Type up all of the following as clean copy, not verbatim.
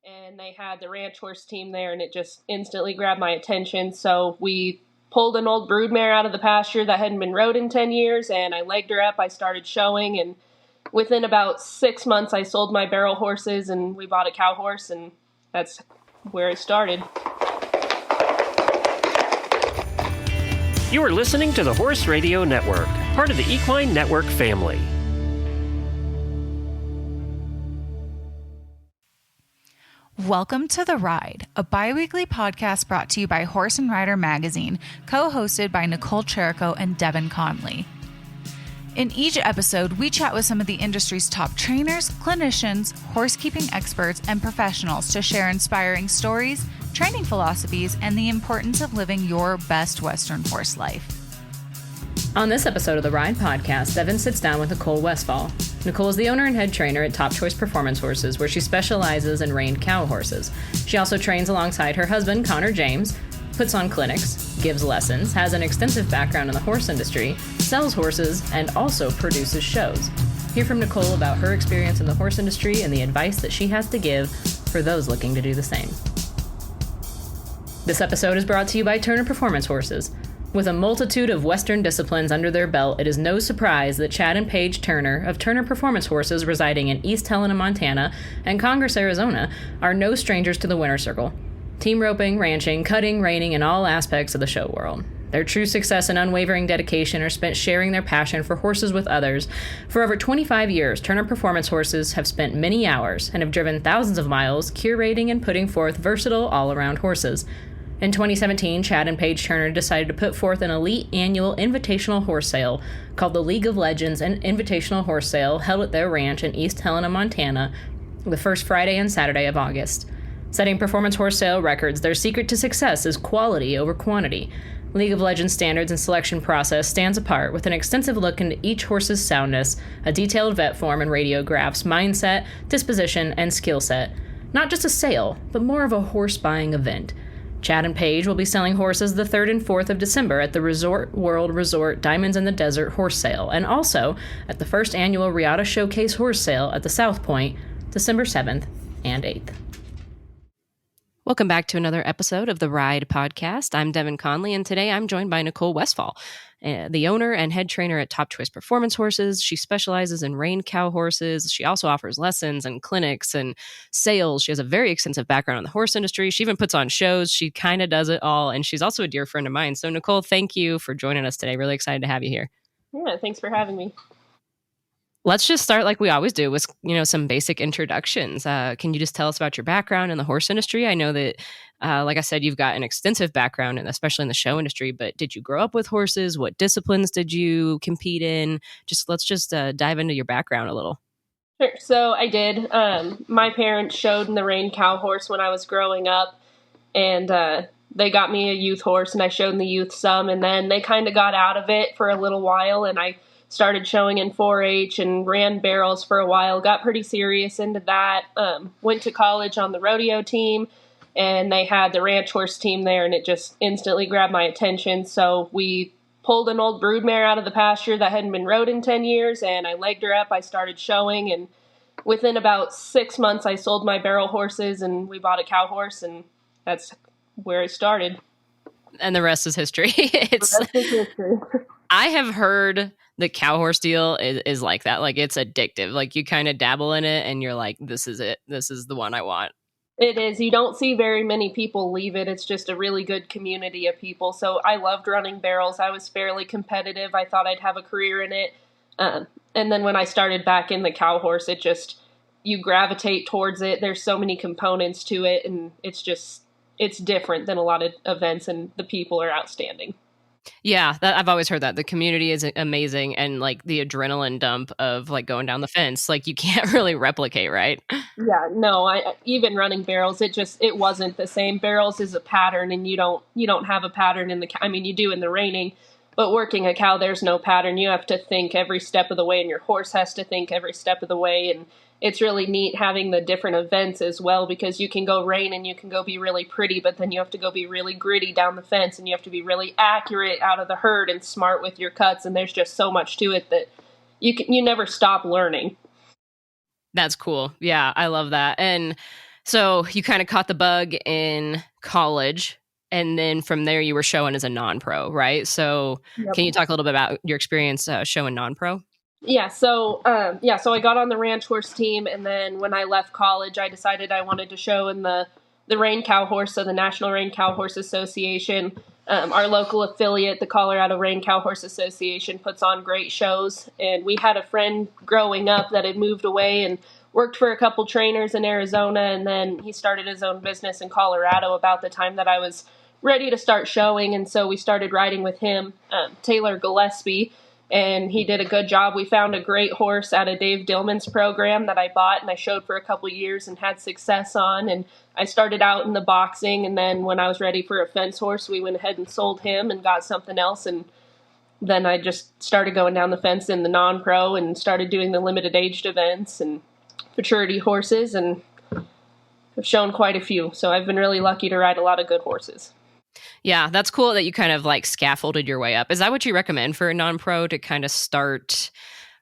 and they had the ranch horse team there, and it just instantly grabbed my attention. So we pulled an old broodmare out of the pasture that hadn't been rode in 10 years, and I legged her up. I started showing, and within about 6 months, I sold my barrel horses, and we bought a cow horse, and that's where it started. You are listening to the Horse Radio Network, part of the Equine Network family. Welcome to The Ride, a bi-weekly podcast brought to you by Horse and Rider Magazine, co-hosted by Nicole Westfall and Devin Conley. In each episode, we chat with some of the industry's top trainers, clinicians, horsekeeping experts, and professionals to share inspiring stories, training philosophies, and the importance of living your best Western horse life. On this episode of the Ride podcast, Devin sits down with Nicole Westfall. Nicole is the owner and head trainer at Top Choice Performance Horses, where she specializes in reined cow horses. She also trains alongside her husband, Connor James, puts on clinics, gives lessons, has an extensive background in the horse industry, sells horses, and also produces shows. Hear from Nicole about her experience in the horse industry and the advice that she has to give for those looking to do the same. This episode is brought to you by Turner Performance Horses. With a multitude of Western disciplines under their belt, it is no surprise that Chad and Paige Turner of Turner Performance Horses, residing in East Helena, Montana, and Congress, Arizona, are no strangers to the winter circle. Team roping, ranching, cutting, reining, and all aspects of the show world. Their true success and unwavering dedication are spent sharing their passion for horses with others. For over 25 years, Turner Performance Horses have spent many hours and have driven thousands of miles curating and putting forth versatile all-around horses. In 2017, Chad and Paige Turner decided to put forth an elite annual invitational horse sale called the League of Legends and Invitational Horse Sale, held at their ranch in East Helena, Montana, the first Friday and Saturday of August. Setting performance horse sale records, their secret to success is quality over quantity. League of Legends standards and selection process stands apart with an extensive look into each horse's soundness, a detailed vet form and radiographs, mindset, disposition, and skill set. Not just a sale, but more of a horse buying event. Chad and Paige will be selling horses the 3rd and 4th of December at the Resort World Resort Diamonds in the Desert Horse Sale, and also at the first annual Riata Showcase Horse Sale at the South Point, December 7th and 8th. Welcome back to another episode of the Ride podcast. I'm Devin Conley, and today I'm joined by Nicole Westfall, the owner and head trainer at Top Choice Performance Horses. She specializes in reined cow horses. She also offers lessons and clinics and sales. She has a very extensive background in the horse industry. She even puts on shows. She kind of does it all, and she's also a dear friend of mine. So, Nicole, thank you for joining us today. Really excited to have you here. Yeah, thanks for having me. Let's just start like we always do with, some basic introductions. Can you just tell us about your background in the horse industry? I know that, like I said, you've got an extensive background, and especially in the show industry, but did you grow up with horses? What disciplines did you compete in? Let's dive into your background a little. Sure. So I did. My parents showed in the reined cow horse when I was growing up, and they got me a youth horse, and I showed in the youth some, and then they kind of got out of it for a little while, and I started showing in 4-H and ran barrels for a while, got pretty serious into that, went to college on the rodeo team, and they had the ranch horse team there, and it just instantly grabbed my attention. So we pulled an old broodmare out of the pasture that hadn't been rode in 10 years, and I legged her up. I started showing, and within about 6 months, I sold my barrel horses, and we bought a cow horse, and that's where it started. And the rest is history. I have heard the cow horse deal is like that. Like, it's addictive. Like, you kind of dabble in it and you're like, this is it. This is the one I want. It is. You don't see very many people leave it. It's just a really good community of people. So I loved running barrels. I was fairly competitive. I thought I'd have a career in it. And then when I started back in the cow horse, you gravitate towards it. There's so many components to it, and it's different than a lot of events, and the people are outstanding. Yeah, I've always heard that. The community is amazing, and like the adrenaline dump of like going down the fence, like you can't really replicate, right? Yeah, no, even running barrels, it wasn't the same. Barrels is a pattern, and you don't have a pattern you do in the reining, but working a cow, there's no pattern. You have to think every step of the way, and your horse has to think every step of the way, and it's really neat having the different events as well, because you can go rein and you can go be really pretty, but then you have to go be really gritty down the fence, and you have to be really accurate out of the herd and smart with your cuts. And there's just so much to it that you never stop learning. That's cool. Yeah, I love that. And So you kind of caught the bug in college, and then from there you were showing as a non-pro, right? So Yep. can you talk a little bit about your experience showing non-pro? So I got on the ranch horse team, and then when I left college, I decided I wanted to show in the Rein Cow Horse, so the National Rein Cow Horse Association. Our local affiliate, the Colorado Rein Cow Horse Association, puts on great shows, and we had a friend growing up that had moved away and worked for a couple trainers in Arizona, and then he started his own business in Colorado about the time that I was ready to start showing, and so we started riding with him, Taylor Gillespie, and he did a good job. We found a great horse out of Dave Dillman's program that I bought and I showed for a couple years and had success on, and I started out in the boxing, and then when I was ready for a fence horse, we went ahead and sold him and got something else, and then I just started going down the fence in the non-pro and started doing the limited aged events and maturity horses, and I've shown quite a few, so I've been really lucky to ride a lot of good horses. Yeah, that's cool that you kind of like scaffolded your way up. Is that what you recommend for a non-pro, to kind of start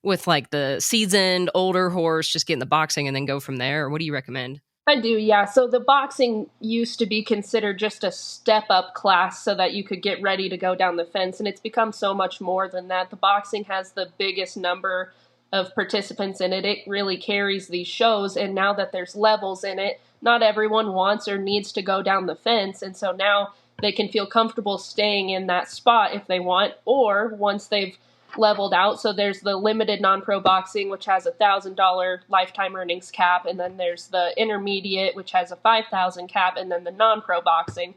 with like the seasoned older horse, just get in the boxing and then go from there? Or what do you recommend? I do, yeah. So the boxing used to be considered just a step-up class so that you could get ready to go down the fence, and it's become so much more than that. The boxing has the biggest number of participants in it. It really carries these shows, and now that there's levels in it, not everyone wants or needs to go down the fence, and so now they can feel comfortable staying in that spot if they want, or once they've leveled out. So there's the limited non-pro boxing, which has $1,000 lifetime earnings cap, and then there's the intermediate, which has a $5,000 cap, and then the non-pro boxing.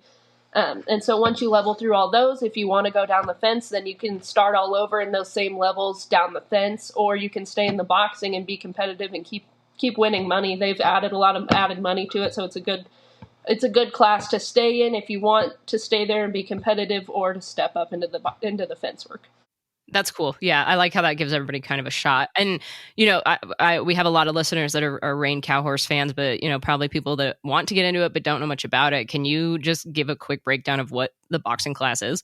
And so once you level through all those, if you want to go down the fence, then you can start all over in those same levels down the fence, or you can stay in the boxing and be competitive and keep winning money. They've added a lot of added money to it, so it's a good class to stay in if you want to stay there and be competitive, or to step up into the fence work. That's cool. Yeah, I like how that gives everybody kind of a shot. And, you know, we have a lot of listeners that are Rein Cow Horse fans, but, you know, probably people that want to get into it but don't know much about it. Can you just give a quick breakdown of what the boxing class is?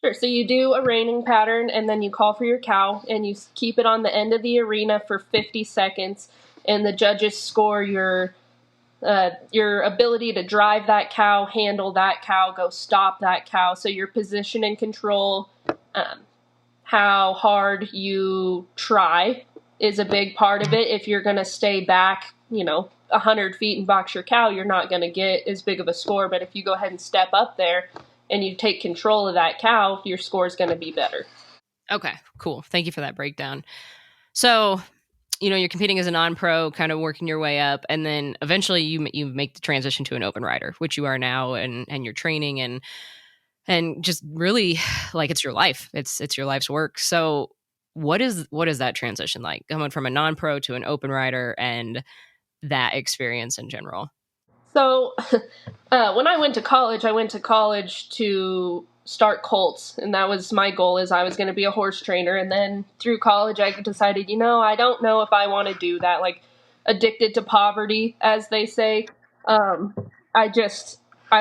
Sure. So you do a reining pattern, and then you call for your cow, and you keep it on the end of the arena for 50 seconds, and the judges score your ability to drive that cow, handle that cow, go stop that cow. So your position and control, how hard you try is a big part of it. If you're going to stay back, 100 feet and box your cow, you're not going to get as big of a score. But if you go ahead and step up there and you take control of that cow, your score is going to be better. Okay, cool. Thank you for that breakdown. So, you're competing as a non-pro, kind of working your way up, and then eventually you make the transition to an open rider, which you are now, and you're training and just really like it's your life. It's your life's work. So what is that transition like, going from a non-pro to an open rider, and that experience in general? So when I went to college to start colts, and that was my goal, is I was going to be a horse trainer. And then through college, I decided, I don't know if I want to do that. Like, addicted to poverty, as they say. I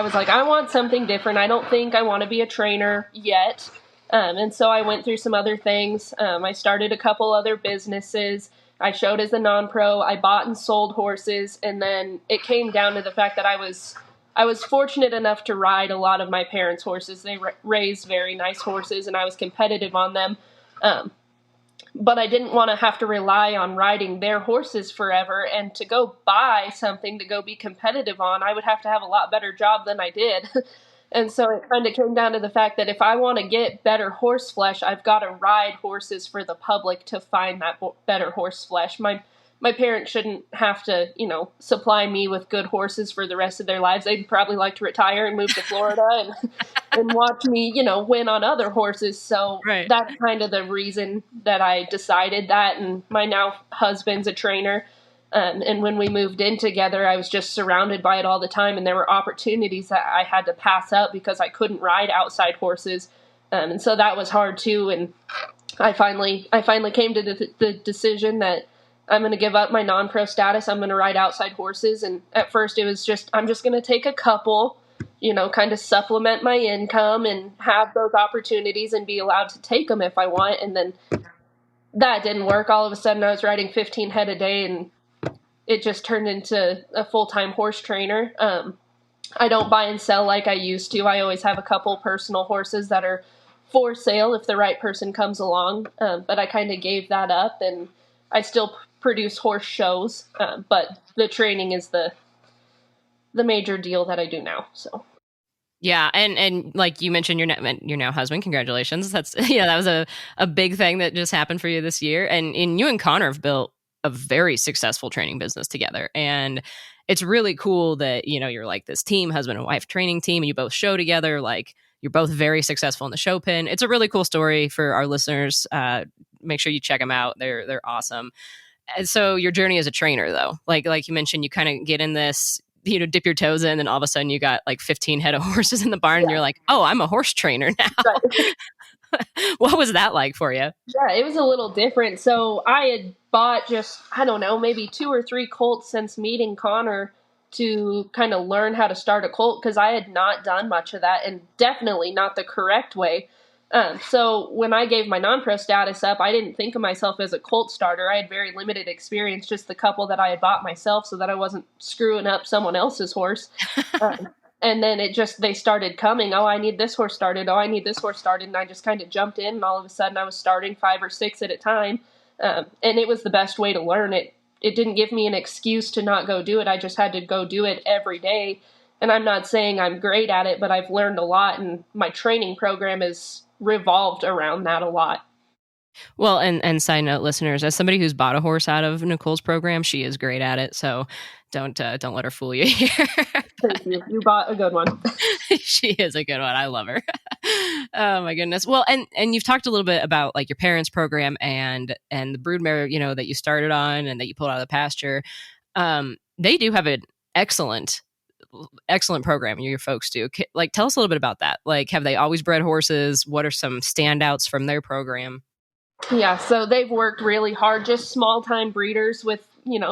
was like, I want something different. I don't think I want to be a trainer yet. And so I went through some other things. I started a couple other businesses. I showed as a non-pro. I bought and sold horses. And then it came down to the fact that I was fortunate enough to ride a lot of my parents' horses. They raised very nice horses, and I was competitive on them. But I didn't want to have to rely on riding their horses forever, and to go buy something to go be competitive on, I would have to have a lot better job than I did. And so it kind of came down to the fact that if I want to get better horse flesh, I've got to ride horses for the public to find that better horse flesh. My parents shouldn't have to, supply me with good horses for the rest of their lives. They'd probably like to retire and move to Florida and watch me, win on other horses. So Right. That's kind of the reason that I decided that. And my now husband's a trainer. And when we moved in together, I was just surrounded by it all the time. And there were opportunities that I had to pass up because I couldn't ride outside horses. And so that was hard too. And I finally came to the decision that I'm going to give up my non-pro status. I'm going to ride outside horses. And at first it was I'm just going to take a couple, kind of supplement my income and have those opportunities and be allowed to take them if I want. And then that didn't work. All of a sudden I was riding 15 head a day, and it just turned into a full-time horse trainer. I don't buy and sell like I used to. I always have a couple personal horses that are for sale if the right person comes along. But I kind of gave that up, and I still produce horse shows. But the training is the major deal that I do now. So. Yeah, and like you mentioned, your now husband. Congratulations. That's that was a big thing that just happened for you this year. And you and Connor have built a very successful training business together. And it's really cool that you're like this team, husband and wife training team, and you both show together. Like you're both very successful in the show pen. It's a really cool story for our listeners. Make sure you check them out. They're awesome. And so your journey as a trainer, though, like you mentioned, you kind of get in this. Dip your toes in, and all of a sudden you got like 15 head of horses in the barn, and you're like, oh, I'm a horse trainer now. Right. What was that like for you? Yeah, it was a little different. So I had bought maybe 2 or 3 colts since meeting Connor to kind of learn how to start a colt, because I had not done much of that, and definitely not the correct way. So when I gave my non-pro status up, I didn't think of myself as a colt starter. I had very limited experience, just the couple that I had bought myself, so that I wasn't screwing up someone else's horse. And then they started coming. Oh, I need this horse started. Oh, I need this horse started. And I just kind of jumped in, and all of a sudden I was starting 5 or 6 at a time. And it was the best way to learn it. It didn't give me an excuse to not go do it. I just had to go do it every day. And I'm not saying I'm great at it, but I've learned a lot, and my training program is revolved around that a lot. Well, and side note, listeners, as somebody who's bought a horse out of Nicole's program, she is great at it. So don't let her fool you here. Thank you. You bought a good one. She is a good one. I love her. Oh my goodness. Well, and you've talked a little bit about like your parents' program and the broodmare, that you started on and that you pulled out of the pasture. They do have an excellent program. Your folks do. Like, tell us a little bit about that. Like, have they always bred horses? What are some standouts from their program? Yeah, so they've worked really hard, just small-time breeders with,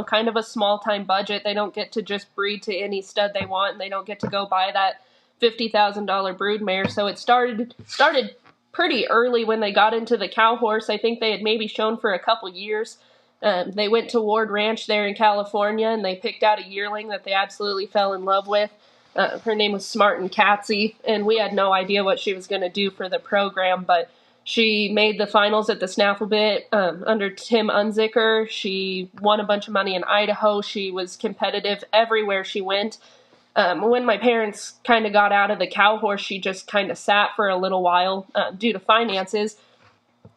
kind of a small-time budget. They don't get to just breed to any stud they want, and they don't get to go buy that $50,000 broodmare. So it started pretty early when they got into the cow horse. I think they had maybe shown for a couple years. They went to Ward Ranch there in California, and they picked out a yearling that they absolutely fell in love with. Her name was Smart and Catsy, and we had no idea what she was going to do for the program, but she made the finals at the Snaffle Bit under Tim Unzicker. She won a bunch of money in Idaho. She was competitive everywhere she went. When my parents kind of got out of the cow horse, she just kind of sat for a little while due to finances.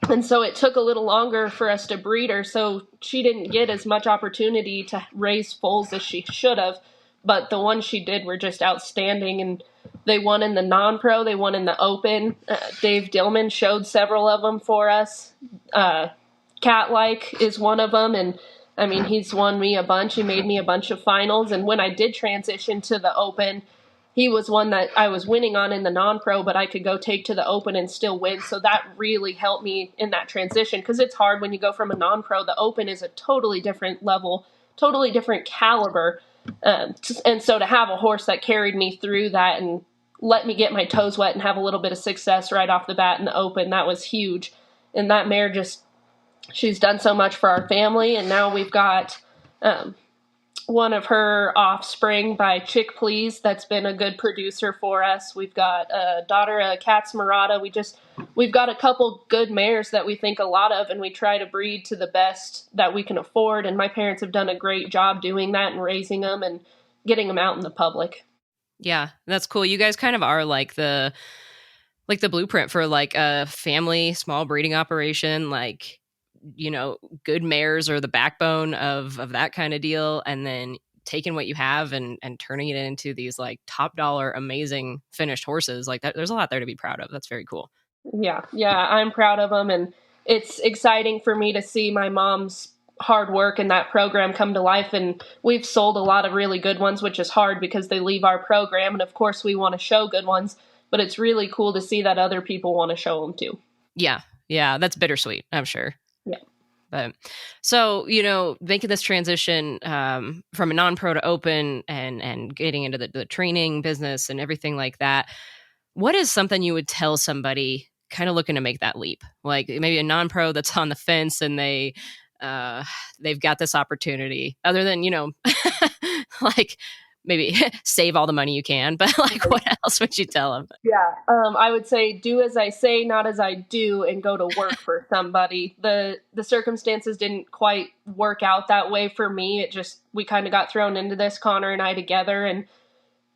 And so it took a little longer for us to breed her, so she didn't get as much opportunity to raise foals as she should have. But the ones she did were just outstanding, and they won in the non-pro, they won in the open. Dave Dillman showed several of them for us. Cat-like is one of them, and I mean, he's won me a bunch. He made me a bunch of finals, and when I did transition to the open, he was one that I was winning on in the non-pro, but I could go take to the open and still win. So that really helped me in that transition, because it's hard when you go from a non-pro. The open is a totally different level, totally different caliber. And so to have a horse that carried me through that and let me get my toes wet and have a little bit of success right off the bat in the open, that was huge. And that mare she's done so much for our family. And now we've got one of her offspring by Chick Please that's been a good producer for us. We've got a daughter of Cats Murata. We've got a couple good mares that we think a lot of, and we try to breed to the best that we can afford. And my parents have done a great job doing that and raising them and getting them out in the public. Yeah, that's cool. You guys kind of are like the blueprint for like a family small breeding operation. Like, good mares are the backbone of that kind of deal. And then taking what you have and turning it into these like top dollar, amazing finished horses like that. There's a lot there to be proud of. That's very cool. Yeah, I'm proud of them. And it's exciting for me to see my mom's hard work and that program come to life. And we've sold a lot of really good ones, which is hard because they leave our program. And of course we want to show good ones, but it's really cool to see that other people want to show them too. Yeah. That's bittersweet, I'm sure. Yeah. But so, making this transition from a non-pro to open and getting into the training business and everything like that, what is something you would tell somebody kind of looking to make that leap? Like maybe a non-pro that's on the fence and they they've got this opportunity other than, like maybe save all the money you can, but like what else would you tell them? Yeah. I would say do as I say, not as I do, and go to work for somebody. The circumstances didn't quite work out that way for me. We kind of got thrown into this, Connor and I together. And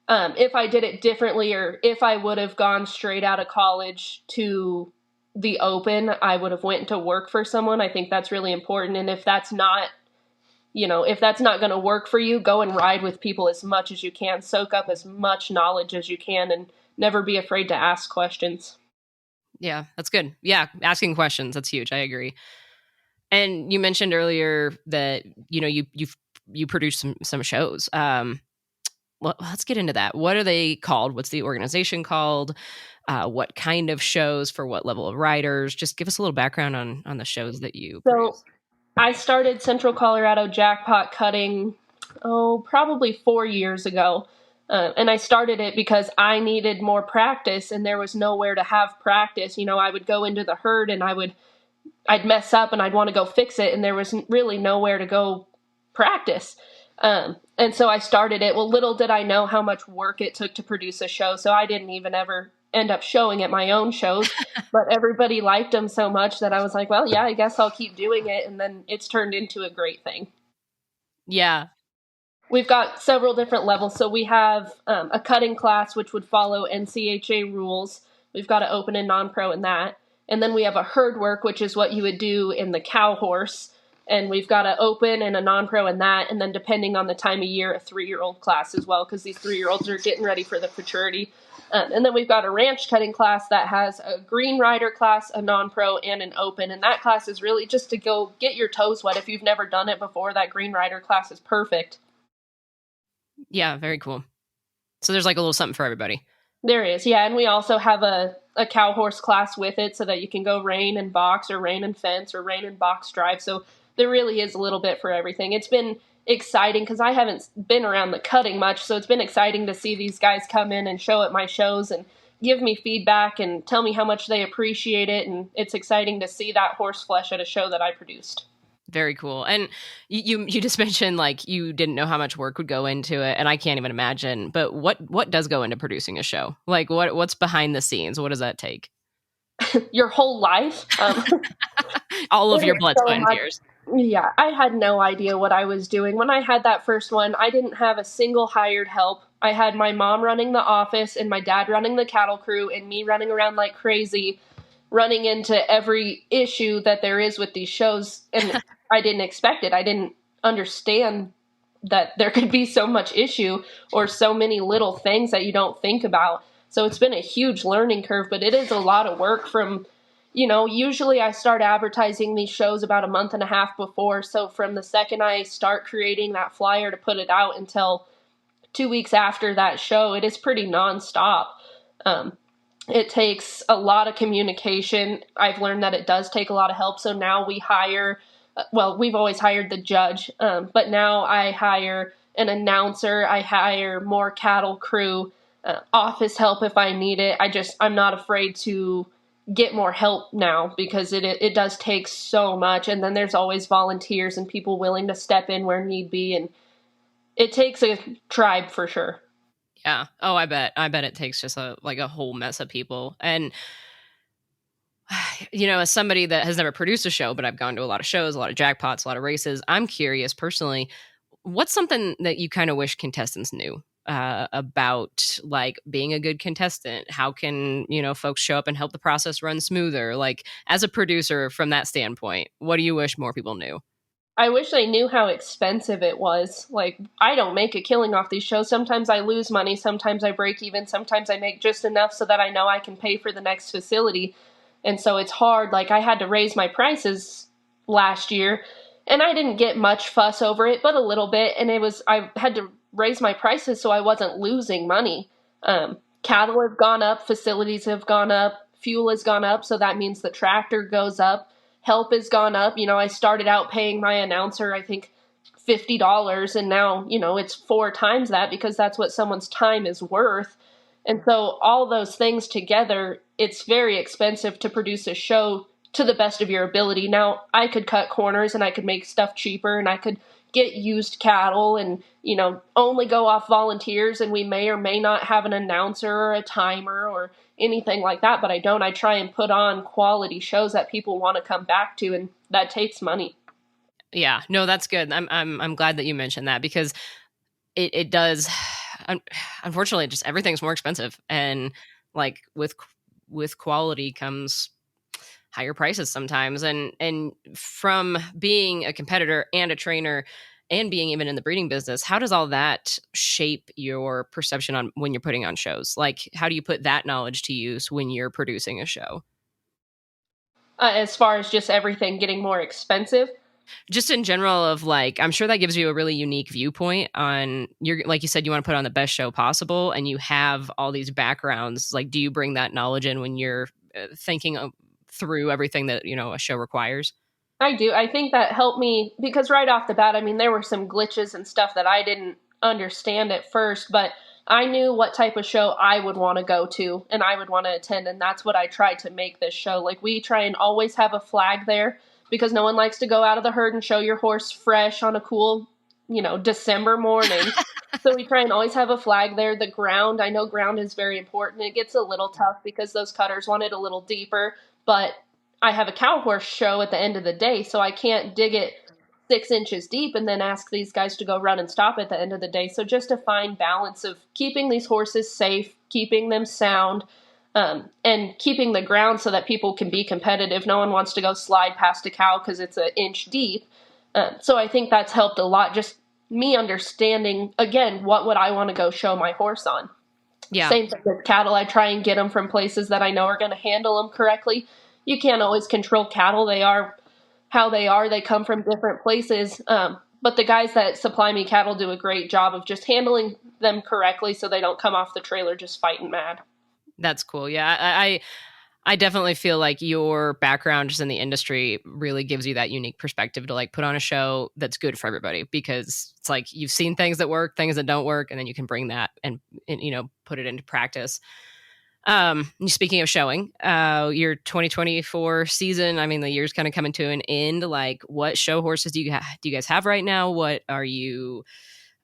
if I did it differently, or if I would have gone straight out of college to the open, I would have went to work for someone. I think that's really important. And if that's not going to work for you, go and ride with people as much as you can, soak up as much knowledge as you can, and never be afraid to ask questions. Yeah, that's good. Yeah, asking questions, that's huge. I agree. And you mentioned earlier that, you produced some shows. Well, let's get into that. What are they called? What's the organization called? What kind of shows for what level of writers? Just give us a little background on the shows that you produce. I started Central Colorado Jackpot Cutting, probably 4 years ago. And I started it because I needed more practice, and there was nowhere to have practice. I would go into the herd and I'd mess up and I'd want to go fix it, and there was really nowhere to go practice. And so I started it. Well, little did I know how much work it took to produce a show, so I didn't even ever end up showing at my own shows, but everybody liked them so much that I was like, well, yeah, I guess I'll keep doing it. And then it's turned into a great thing. Yeah. We've got several different levels. So we have a cutting class, which would follow NCHA rules. We've got an open and non-pro in that. And then we have a herd work, which is what you would do in the cow horse. And we've got an open and a non-pro in that. And then depending on the time of year, a 3-year-old class as well, because these 3-year-olds are getting ready for the futurity. And then we've got a ranch cutting class that has a green rider class, a non-pro, and an open. And that class is really just to go get your toes wet. If you've never done it before, that green rider class is perfect. Yeah, very cool. So there's like a little something for everybody. There is, yeah. And we also have a cow horse class with it so that you can go rein and box, or rein and fence, or rein and box drive. So there really is a little bit for everything. It's been exciting because I haven't been around the cutting much, so it's been exciting to see these guys come in and show at my shows and give me feedback and tell me how much they appreciate it. And it's exciting to see that horse flesh at a show that I produced. Very cool. And you just mentioned like you didn't know how much work would go into it, and I can't even imagine. But what does go into producing a show? Like what's behind the scenes? What does that take? Your whole life. All of your blood, sweat, and tears. Yeah, I had no idea what I was doing. When I had that first one, I didn't have a single hired help. I had my mom running the office and my dad running the cattle crew and me running around like crazy, running into every issue that there is with these shows. And I didn't expect it. I didn't understand that there could be so much issue or so many little things that you don't think about. So it's been a huge learning curve, but it is a lot of work from, usually I start advertising these shows about a month and a half before. So from the second I start creating that flyer to put it out until 2 weeks after that show, it is pretty nonstop. It takes a lot of communication. I've learned that it does take a lot of help. So now we hire, we've always hired the judge, but now I hire an announcer. I hire more cattle crew, office help if I need it. I'm not afraid to get more help now because it does take so much. And then there's always volunteers and people willing to step in where need be. And it takes a tribe for sure. Yeah. Oh, I bet it takes just a whole mess of people. And, as somebody that has never produced a show, but I've gone to a lot of shows, a lot of jackpots, a lot of races, I'm curious personally, what's something that you kind of wish contestants knew about like being a good contestant? How can, folks show up and help the process run smoother? Like as a producer from that standpoint, what do you wish more people knew? I wish I knew how expensive it was. Like, I don't make a killing off these shows. Sometimes I lose money. Sometimes I break even. Sometimes I make just enough so that I know I can pay for the next facility. And so it's hard. Like, I had to raise my prices last year, and I didn't get much fuss over it, but a little bit. And I had to raise my prices so I wasn't losing money. Cattle have gone up. Facilities have gone up. Fuel has gone up. So that means the tractor goes up. Help has gone up. I started out paying my announcer, I think, $50, and now, it's 4 times that because that's what someone's time is worth. And so all those things together, it's very expensive to produce a show to the best of your ability. Now, I could cut corners and I could make stuff cheaper and I could get used cattle and, only go off volunteers, and we may or may not have an announcer or a timer or anything like that, but I don't. I try and put on quality shows that people want to come back to, and that takes money. Yeah, no, that's good. I'm glad that you mentioned that, because it does. Unfortunately, just everything's more expensive, and like with quality comes higher prices sometimes. And from being a competitor and a trainer and being even in the breeding business, how does all that shape your perception on when you're putting on shows? Like, how do you put that knowledge to use when you're producing a show? As far as just everything getting more expensive? Just in general, of like, I'm sure that gives you a really unique viewpoint on like you said, you want to put on the best show possible, and you have all these backgrounds. Like, do you bring that knowledge in when you're thinking through everything that, a show requires? I do. I think that helped me, because right off the bat, there were some glitches and stuff that I didn't understand at first, but I knew what type of show I would want to go to and I would want to attend, and that's what I tried to make this show. Like, we try and always have a flag there, because no one likes to go out of the herd and show your horse fresh on a cool, December morning. So we try and always have a flag there. The ground, I know ground is very important. It gets a little tough because those cutters want it a little deeper, but I have a cow horse show at the end of the day, so I can't dig it 6 inches deep and then ask these guys to go run and stop at the end of the day. So just a fine balance of keeping these horses safe, keeping them sound, and keeping the ground so that people can be competitive. No one wants to go slide past a cow because it's an inch deep. So I think that's helped a lot. Just me understanding, again, what would I want to go show my horse on? Yeah. Same thing with cattle. I try and get them from places that I know are going to handle them correctly. You can't always control cattle. They are how they are. They come from different places. But the guys that supply me cattle do a great job of just handling them correctly so they don't come off the trailer just fighting mad. That's cool. Yeah, I definitely feel like your background just in the industry really gives you that unique perspective to like put on a show that's good for everybody, because it's like you've seen things that work, things that don't work, and then you can bring that and put it into practice. Speaking of showing, your 2024 season, the year's kind of coming to an end. Like, what show horses do you guys have right now? What are you,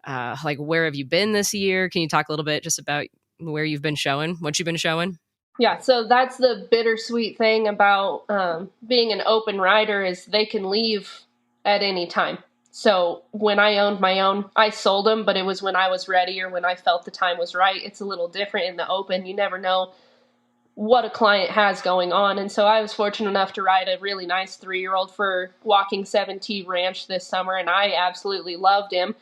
where have you been this year? Can you talk a little bit just about where you've been showing, what you've been showing? Yeah, so that's the bittersweet thing about being an open rider, is they can leave at any time. So when I owned my own, I sold them, but it was when I was ready or when I felt the time was right. It's a little different in the open. You never know what a client has going on. And so I was fortunate enough to ride a really nice 3-year-old for Walking 7T Ranch this summer, and I absolutely loved him.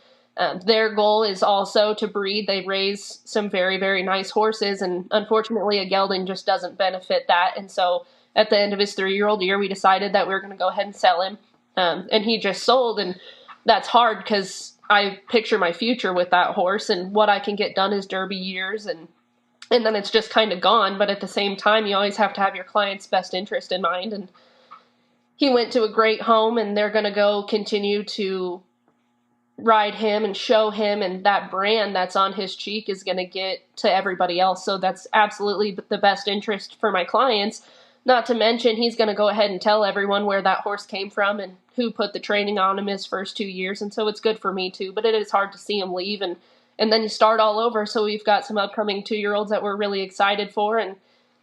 Their goal is also to breed. They raise some very, very nice horses, and unfortunately a gelding just doesn't benefit that. And so at the end of his 3-year-old year, we decided that we were going to go ahead and sell him. And he just sold, and that's hard because I picture my future with that horse, and what I can get done is Derby years, and then it's just kind of gone. But at the same time, you always have to have your client's best interest in mind. And he went to a great home, and they're going to go continue to ride him and show him, and that brand that's on his cheek is going to get to everybody else. So that's absolutely the best interest for my clients. Not to mention, he's going to go ahead and tell everyone where that horse came from and who put the training on him his first 2 years. And so it's good for me too, but it is hard to see him leave, and then you start all over. So we've got some upcoming 2-year-olds that we're really excited for, and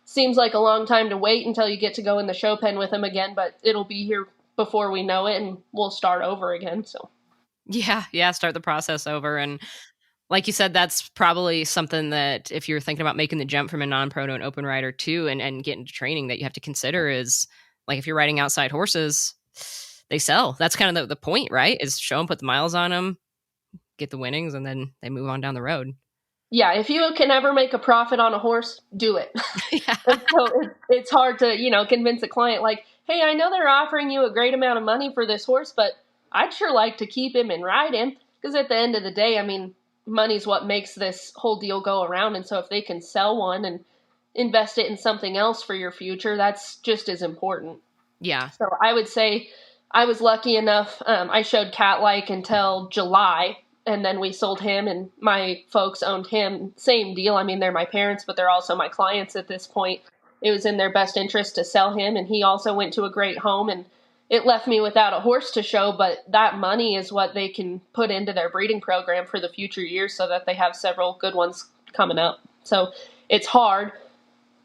seems like a long time to wait until you get to go in the show pen with him again, but it'll be here before we know it, and we'll start over again. So Yeah, start the process over. And like you said, that's probably something that if you're thinking about making the jump from a non-pro to an open rider too, and get into training, that you have to consider is, like, if you're riding outside horses, they sell. That's kind of the point, right? Is show them, put the miles on them, get the winnings, and then they move on down the road. Yeah, if you can ever make a profit on a horse, do it. Yeah. So it's hard to, convince a client like, hey, I know they're offering you a great amount of money for this horse, but I'd sure like to keep him and ride him. Because at the end of the day, money's what makes this whole deal go around. And so if they can sell one and invest it in something else for your future, that's just as important. Yeah. So I would say I was lucky enough. I showed Cat-like until July, and then we sold him, and my folks owned him. Same deal. They're my parents, but they're also my clients at this point. it was in their best interest to sell him. And he also went to a great home, and it left me without a horse to show, but that money is what they can put into their breeding program for the future years so that they have several good ones coming up. So it's hard.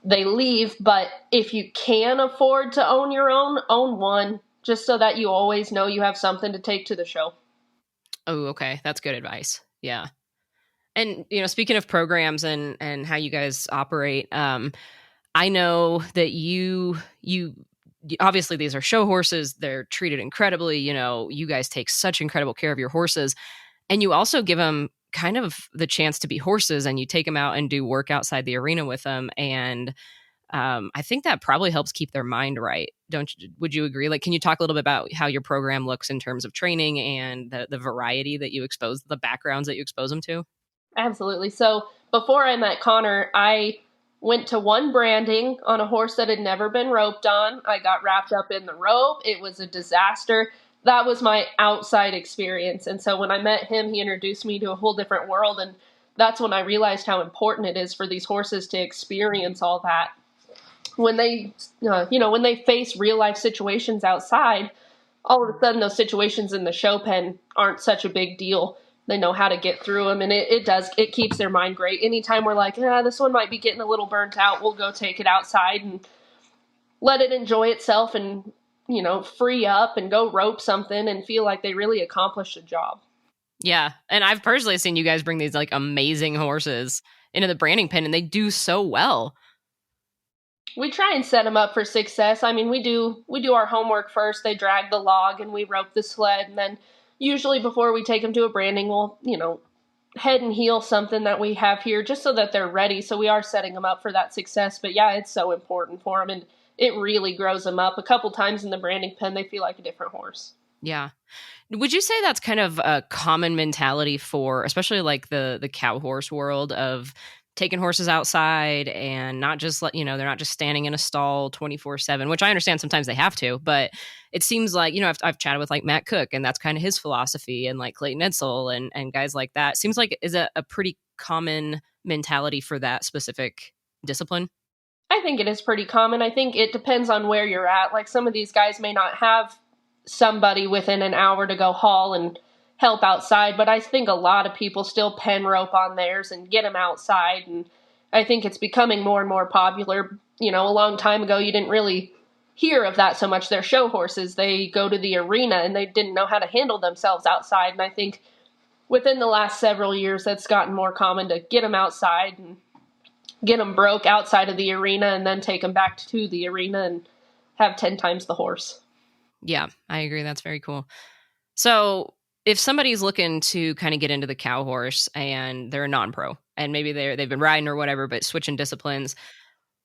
They leave, but if you can afford to own your own one, just so that you always know you have something to take to the show. Oh, okay. That's good advice. Yeah. And, speaking of programs and how you guys operate, I know that you obviously these are show horses. They're treated incredibly. You guys take such incredible care of your horses, and you also give them kind of the chance to be horses, and you take them out and do work outside the arena with them. And I think that probably helps keep their mind right. Would you agree? Like, can you talk a little bit about how your program looks in terms of training and the variety that you expose, the backgrounds that you expose them to? Absolutely. So before I met Connor, I went to one branding on a horse that had never been roped on. I got wrapped up in the rope. It was a disaster. That was my outside experience. And so when I met him, he introduced me to a whole different world. And that's when I realized how important it is for these horses to experience all that. When they, when they face real life situations outside, all of a sudden those situations in the show pen aren't such a big deal. They know how to get through them, and it keeps their mind great. Anytime we're like, this one might be getting a little burnt out, we'll go take it outside and let it enjoy itself and, free up and go rope something and feel like they really accomplished a job. Yeah. And I've personally seen you guys bring these like amazing horses into the branding pen, and they do so well. We try and set them up for success. I mean, we do our homework first. They drag the log and we rope the sled, and then usually before we take them to a branding, we'll, head and heel something that we have here just so that they're ready. So we are setting them up for that success. But yeah, it's so important for them, and it really grows them up. A couple times in the branding pen, they feel like a different horse. Yeah. Would you say that's kind of a common mentality for, especially like the cow horse world, of taking horses outside and not just they're not just standing in a stall 24/7, which I understand sometimes they have to, but it seems like, I've chatted with like Matt Cook, and that's kind of his philosophy, and like Clayton Edsel and guys like that. It seems like is a pretty common mentality for that specific discipline. I think it is pretty common. I think it depends on where you're at. Like some of these guys may not have somebody within an hour to go haul and help outside, but I think a lot of people still pen rope on theirs and get them outside, and I think it's becoming more and more popular. A long time ago you didn't really hear of that so much. They're show horses. They go to the arena and they didn't know how to handle themselves outside, and I think within the last several years that's gotten more common to get them outside and get them broke outside of the arena and then take them back to the arena and have 10 times the horse. Yeah, I agree. That's very cool. So if somebody's looking to kind of get into the cow horse and they're a non-pro and maybe they've been riding or whatever, but switching disciplines,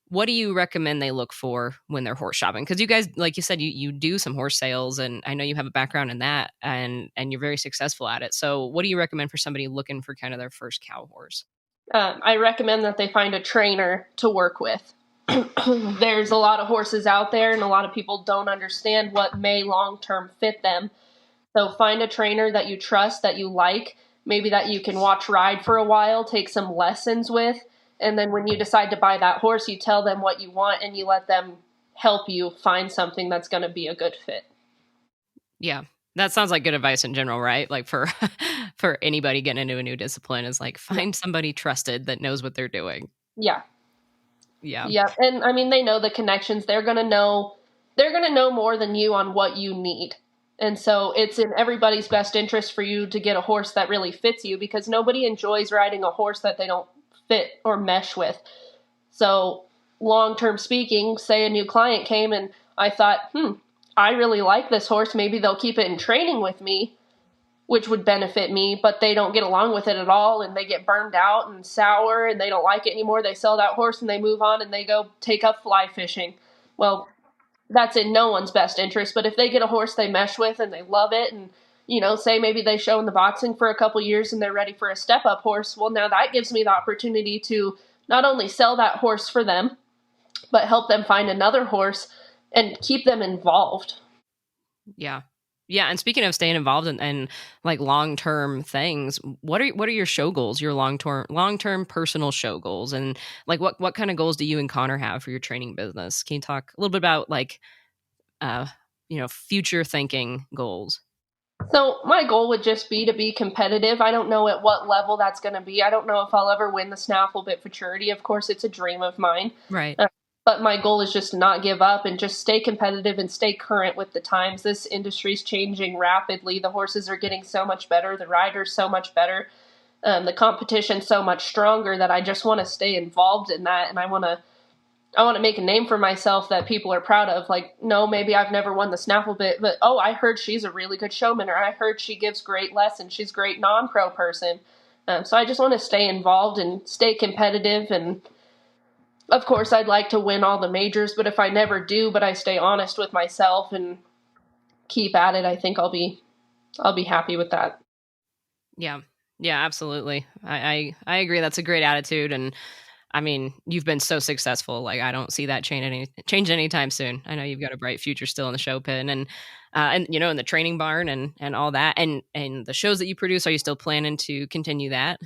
what do you recommend they look for when they're horse shopping? Because you guys, like you said, you do some horse sales, and I know you have a background in that, and you're very successful at it. So what do you recommend for somebody looking for kind of their first cow horse? I recommend that they find a trainer to work with. There's a lot of horses out there, and a lot of people don't understand what may long-term fit them. So find a trainer that you trust, that you like, maybe that you can watch ride for a while, take some lessons with, and then when you decide to buy that horse, you tell them what you want and you let them help you find something that's going to be a good fit. Yeah, that sounds like good advice in general, right? Like for anybody getting into a new discipline is like find somebody trusted that knows what they're doing. Yeah. Yeah. Yeah. And I mean, they know the connections. They're going to know more than you on what you need. And so it's in everybody's best interest for you to get a horse that really fits you, because nobody enjoys riding a horse that they don't fit or mesh with. So long-term speaking, say a new client came and I thought, I really like this horse. Maybe they'll keep it in training with me, which would benefit me, but they don't get along with it at all, and they get burned out and sour and they don't like it anymore. They sell that horse and they move on and they go take up fly fishing. Well, that's in no one's best interest. But if they get a horse they mesh with and they love it, and, say maybe they show in the boxing for a couple years and they're ready for a step-up horse, well, now that gives me the opportunity to not only sell that horse for them, but help them find another horse and keep them involved. Yeah. Yeah, and speaking of staying involved in like long-term things, what are your show goals, your long-term personal show goals, and like what kind of goals do you and Connor have for your training business? Can you talk a little bit about like uh future thinking goals? So my goal would just be to be competitive. I don't know at what level that's going to be. I don't know if I'll ever win the Snaffle Bit Futurity. Of course, it's a dream of mine. Right. But my goal is just to not give up and just stay competitive and stay current with the times. This industry is changing rapidly. The horses are getting so much better. The riders so much better. The competition so much stronger that I just want to stay involved in that. And I want to make a name for myself that people are proud of. Like, no, maybe I've never won the Snaffle Bit, but oh, I heard she's a really good showman, or I heard she gives great lessons. She's a great non-pro person. So I just want to stay involved and stay competitive. And of course, I'd like to win all the majors, but if I never do, but I stay honest with myself and keep at it, I think I'll be happy with that. Yeah. Yeah, absolutely. I agree. That's a great attitude. And I mean, you've been so successful. Like, I don't see that change anytime soon. I know you've got a bright future still in the show pen and in the training barn and all that. And the shows that you produce, are you still planning to continue that?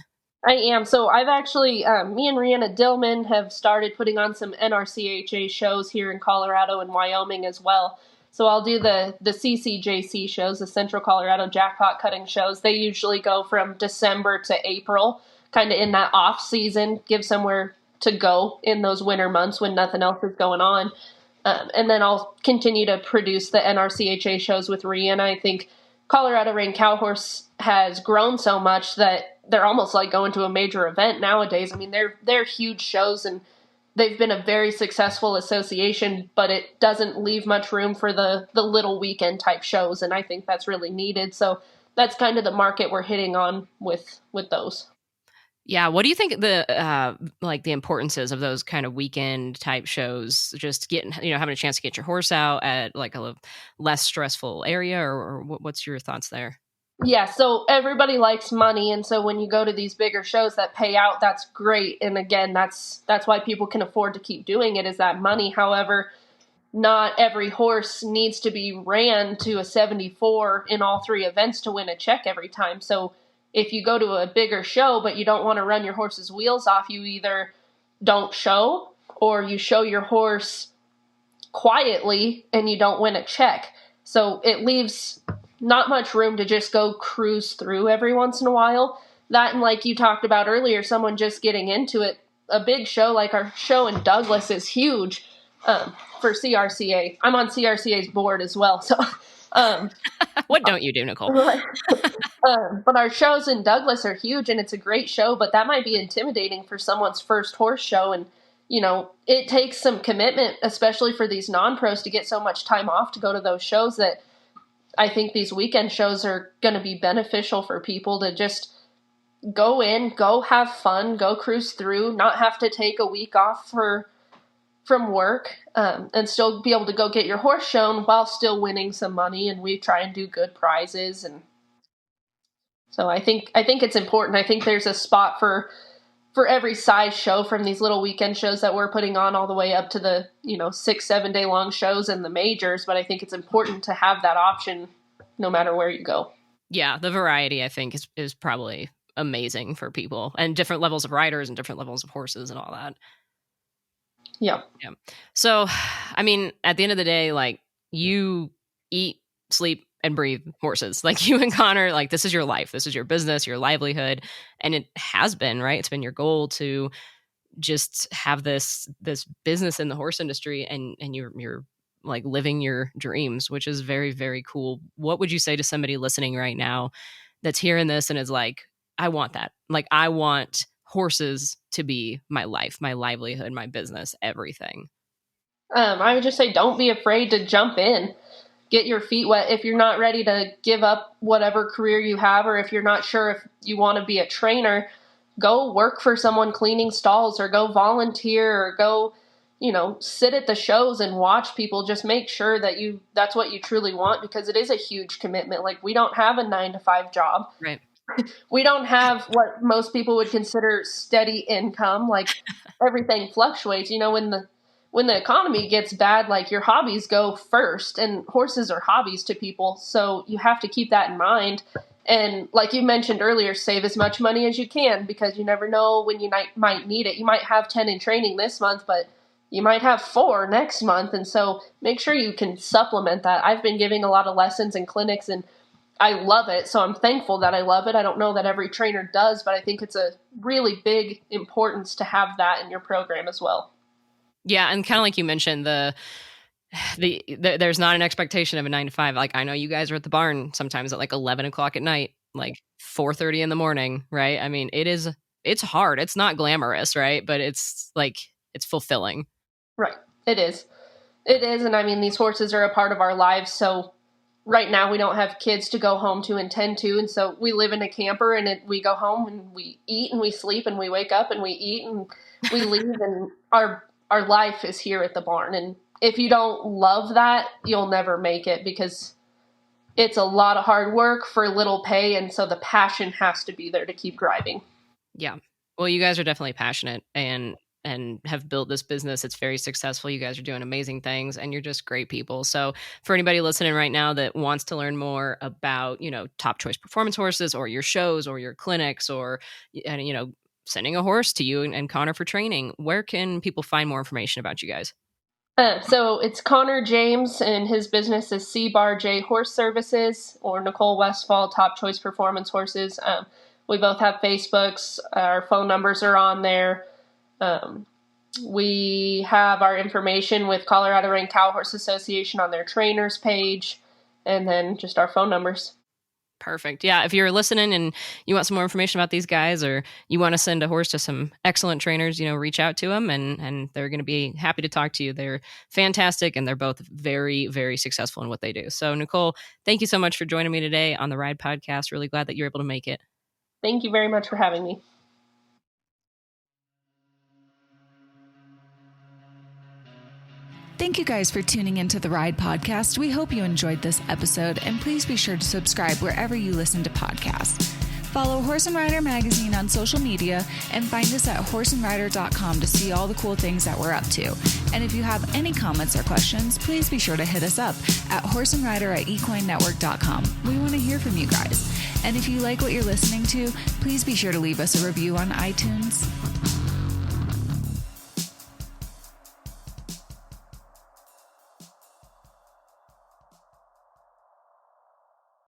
I am. So I've actually, me and Rihanna Dillman have started putting on some NRCHA shows here in Colorado and Wyoming as well. So I'll do the CCJC shows, the Central Colorado Jackpot Cutting shows. They usually go from December to April, kind of in that off season, give somewhere to go in those winter months when nothing else is going on. And then I'll continue to produce the NRCHA shows with Rihanna. I think Colorado Rain Cow Horse has grown so much that they're almost like going to a major event nowadays. I mean, they're huge shows and they've been a very successful association, but it doesn't leave much room for the little weekend type shows, and I think that's really needed. So that's kind of the market we're hitting on with those. Yeah, what do you think the the importance is of those kind of weekend type shows? Just getting having a chance to get your horse out at like a less stressful area, or what's your thoughts there? Yeah, so everybody likes money, and so when you go to these bigger shows that pay out, that's great. And again, that's why people can afford to keep doing it, is that money. However, not every horse needs to be ran to a 74 in all three events to win a check every time. So if you go to a bigger show but you don't want to run your horse's wheels off, you either don't show or you show your horse quietly and you don't win a check. So it leaves not much room to just go cruise through every once in a while. That, and like you talked about earlier, someone just getting into it, a big show like our show in Douglas is huge for CRCA. I'm on CRCA's board as well. So what don't you do, Nicole? But our shows in Douglas are huge and it's a great show, but that might be intimidating for someone's first horse show. And, it takes some commitment, especially for these non-pros, to get so much time off to go to those shows, that I think these weekend shows are going to be beneficial for people to just go in, go have fun, go cruise through, not have to take a week off from work, and still be able to go get your horse shown while still winning some money. And we try and do good prizes. And so I think it's important. I think there's a spot for every size show, from these little weekend shows that we're putting on all the way up to the 6-7 day long shows and the majors. But I think it's important to have that option no matter where you go. Yeah, the variety I think is probably amazing for people, and different levels of riders and different levels of horses and all that. Yeah. So, I mean, at the end of the day, like, you eat, sleep, and breathe horses. Like, you and Connor, like, this is your life. This is your business, your livelihood. And it has been, right? It's been your goal to just have this business in the horse industry, and you're like living your dreams, which is very, very cool. What would you say to somebody listening right now that's hearing this and is like, I want that. Like, I want horses to be my life, my livelihood, my business, everything? I would just say, don't be afraid to jump in. Get your feet wet. If you're not ready to give up whatever career you have, or if you're not sure if you want to be a trainer, go work for someone cleaning stalls, or go volunteer, or go, sit at the shows and watch people. Just make sure that that's what you truly want, because it is a huge commitment. Like, we don't have a 9-to-5 job. Right. We don't have what most people would consider steady income. Like, everything fluctuates. when the economy gets bad, like, your hobbies go first, and horses are hobbies to people. So you have to keep that in mind. And like you mentioned earlier, save as much money as you can, because you never know when you might need it. You might have 10 in training this month, but you might have 4 next month. And so make sure you can supplement that. I've been giving a lot of lessons and clinics, and I love it. So I'm thankful that I love it. I don't know that every trainer does, but I think it's a really big importance to have that in your program as well. Yeah. And kind of like you mentioned, there's not an expectation of a 9 to 5. Like, I know you guys are at the barn sometimes at like 11 o'clock at night, like 4:30 in the morning. Right. I mean, it's hard. It's not glamorous. Right. But it's fulfilling. Right. It is. And I mean, these horses are a part of our lives. So right now we don't have kids to go home to and tend to. And so we live in a camper, and we go home and we eat and we sleep and we wake up and we eat and we leave, and our life is here at the barn. And if you don't love that, you'll never make it, because it's a lot of hard work for little pay. And so the passion has to be there to keep driving. Yeah. Well, you guys are definitely passionate and have built this business. It's very successful. You guys are doing amazing things, and you're just great people. So for anybody listening right now that wants to learn more about, Top Choice Performance Horses, or your shows or your clinics, or, sending a horse to you and Connor for training, where can people find more information about you guys? So it's Connor James, and his business is C-Bar J Horse Services, or Nicole Westfall, Top Choice Performance Horses. We both have Facebooks. Our phone numbers are on there. We have our information with Colorado Range Cow Horse Association on their trainers page, and then just our phone numbers. Perfect. Yeah. If you're listening and you want some more information about these guys, or you want to send a horse to some excellent trainers, reach out to them, and they're going to be happy to talk to you. They're fantastic, and they're both very, very successful in what they do. So Nicole, thank you so much for joining me today on the Ride Podcast. Really glad that you're able to make it. Thank you very much for having me. Thank you guys for tuning into the Ride Podcast. We hope you enjoyed this episode, and please be sure to subscribe wherever you listen to podcasts. Follow Horse and Rider Magazine on social media, and find us at horseandrider.com to see all the cool things that we're up to. And if you have any comments or questions, please be sure to hit us up at horseandrider@equinenetwork.com. We want to hear from you guys. And if you like what you're listening to, please be sure to leave us a review on iTunes.